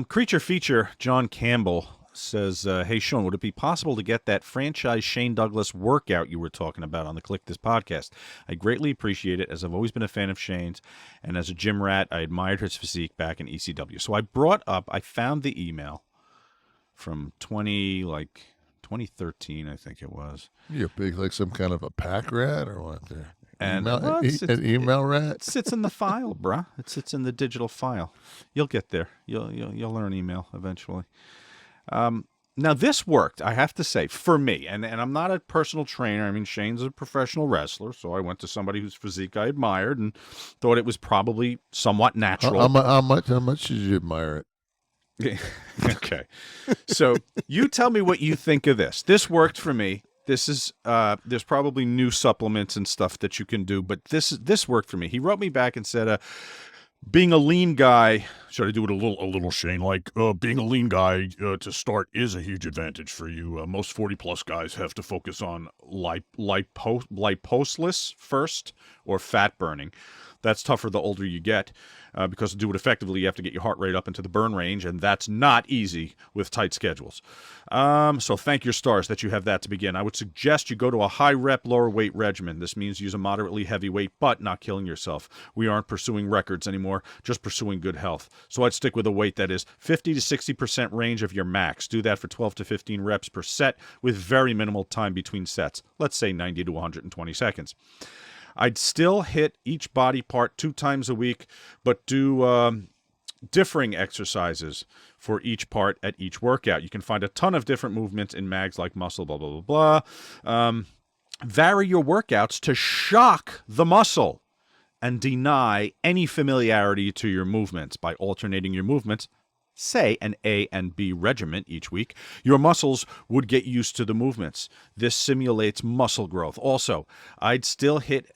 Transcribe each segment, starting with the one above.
Creature Feature, John Campbell says, hey, Sean, would it be possible to get that franchise Shane Douglas workout you were talking about on the Kliq This podcast? I greatly appreciate it, as I've always been a fan of Shane's, and as a gym rat, I admired his physique back in ECW. So I found the email from 2013, I think it was. You big, like some kind of a pack rat or what there? And an email rat? It sits in the file, bruh. It sits in the digital file. You'll get there. You'll learn email eventually. Now, this worked, I have to say, for me. And I'm not a personal trainer. I mean, Shane's a professional wrestler, so I went to somebody whose physique I admired and thought it was probably somewhat natural. How much did you admire it? Okay. So you tell me what you think of this. This worked for me. This is there's probably new supplements and stuff that you can do, but this worked for me. He wrote me back and said, being a lean guy, should I do it a little, Shane? Like, being a lean guy to start is a huge advantage for you. Most 40-plus guys have to focus on liposeless first or fat burning. That's tougher the older you get, because to do it effectively, you have to get your heart rate up into the burn range, and that's not easy with tight schedules. So thank your stars that you have that to begin. I would suggest you go to a high-rep, lower-weight regimen. This means use a moderately heavy weight, but not killing yourself. We aren't pursuing records anymore, just pursuing good health. So I'd stick with a weight that is 50 to 60% range of your max. Do that for 12 to 15 reps per set with very minimal time between sets. Let's say 90 to 120 seconds. I'd still hit each body part 2 times a week, but do differing exercises for each part at each workout. You can find a ton of different movements in mags like muscle, blah, blah, blah, blah. Vary your workouts to shock the muscle and deny any familiarity to your movements by alternating your movements. Say an A and B regimen each week, your muscles would get used to the movements. This simulates muscle growth. Also, I'd still hit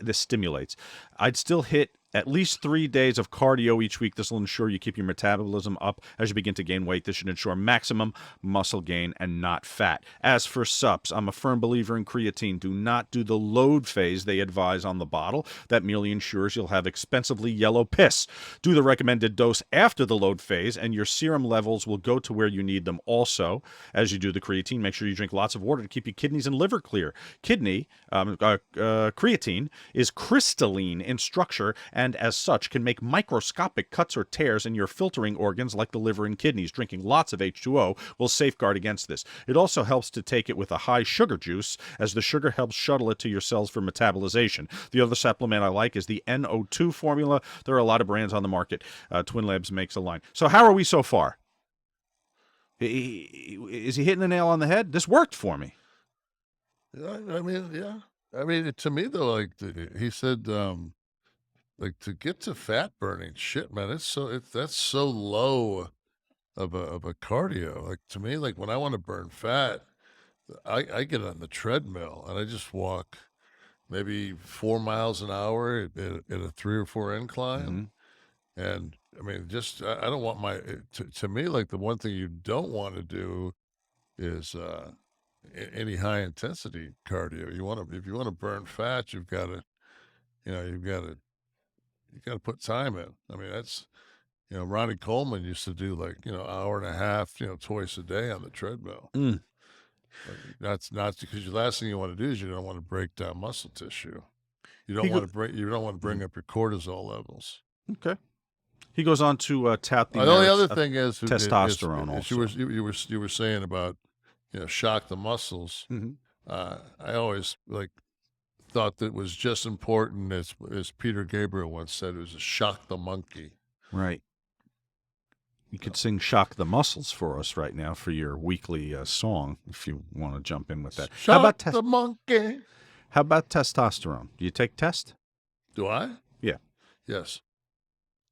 at least 3 days of cardio each week. This will ensure you keep your metabolism up as you begin to gain weight. This should ensure maximum muscle gain and not fat. As for sups, I'm a firm believer in creatine. Do not do the load phase they advise on the bottle. That merely ensures you'll have expensively yellow piss. Do the recommended dose after the load phase, and your serum levels will go to where you need them. Also, as you do the creatine, make sure you drink lots of water to keep your kidneys and liver clear. Creatine is crystalline in structure and as such can make microscopic cuts or tears in your filtering organs like the liver and kidneys. Drinking lots of H2O will safeguard against this. It also helps to take it with a high sugar juice, as the sugar helps shuttle it to your cells for metabolization. The other supplement I like is the NO2 formula. There are a lot of brands on the market. Twin Labs makes a line. So how are we so far? Is he hitting the nail on the head? This worked for me. I mean, yeah. I mean, to me, though, like he said, like to get to fat burning, shit, man, that's so low of a cardio. Like to me, like when I want to burn fat, I get on the treadmill and I just walk maybe 4 miles an hour at a 3 or 4 incline. Mm-hmm. And I mean, just I don't want to me, like the one thing you don't want to do is any high intensity cardio. If you want to burn fat, you've got to put time in. I mean, that's, Ronnie Coleman used to do like, hour and a half, twice a day on the treadmill. That's not because the last thing you want to do is you don't want to break down muscle tissue. You don't want to bring up your cortisol levels. Okay. He goes on to tout the only other thing is testosterone. Also, you were saying about shock the muscles. Mm-hmm. I always thought that was just important as Peter Gabriel once said, it was a shock the monkey. Right. You could sing "Shock the Muscles" for us right now for your weekly song, if you want to jump in with that. Shock the monkey. How about testosterone? Do you take test? Do I? Yeah. Yes.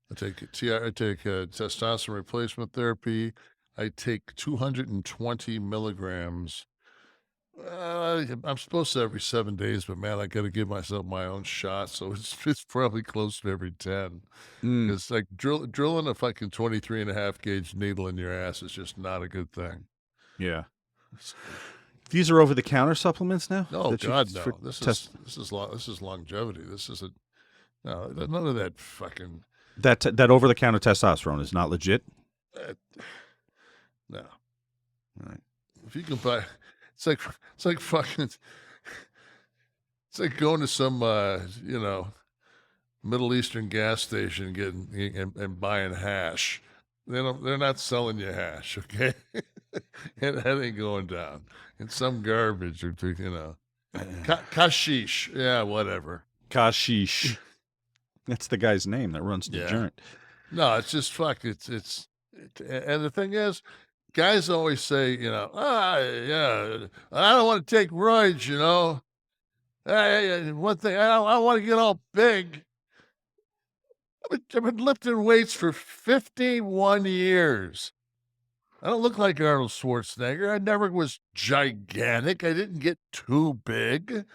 I take testosterone replacement therapy. I take 220 milligrams. I'm supposed to every 7 days, but man, I got to give myself my own shot. So it's probably close to every 10. It's like drilling a fucking 23.5 gauge needle in your ass is just not a good thing. Yeah. These are over-the-counter supplements now? No, God, no. This is longevity. This is none of that fucking. That over-the-counter testosterone is not legit? Uh, no. Right. If you can buy, it's like fucking, it's like going to some, Middle Eastern gas station getting and buying hash. They're not selling you hash, okay? That ain't going down. It's some garbage or kashish. Yeah, whatever. Kashish. That's the guy's name that runs the Yeah. joint. No, it's just fuck. And the thing is, guys always say, yeah, I don't want to take roids, One thing, I don't want to get all big. I've been lifting weights for 51 years. I don't look like Arnold Schwarzenegger. I never was gigantic. I didn't get too big.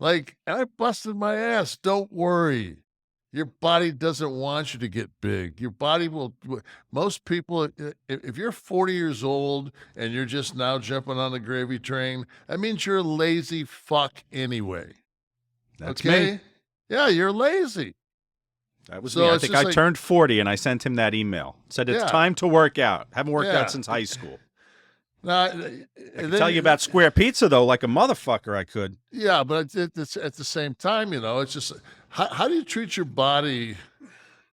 And I busted my ass. Don't worry. Your body doesn't want you to get big. Your body will. Most people, if you're 40 years old and you're just now jumping on the gravy train, that means you're a lazy fuck anyway. That's okay? me. Yeah, you're lazy. That was So me. I it's think just I turned 40 and I sent him that email. Said it's Yeah. time to work out. Haven't worked Yeah. out since high school. Now, I can tell you about square pizza though, like a motherfucker. I could. Yeah, but it's at the same time, it's just how do you treat your body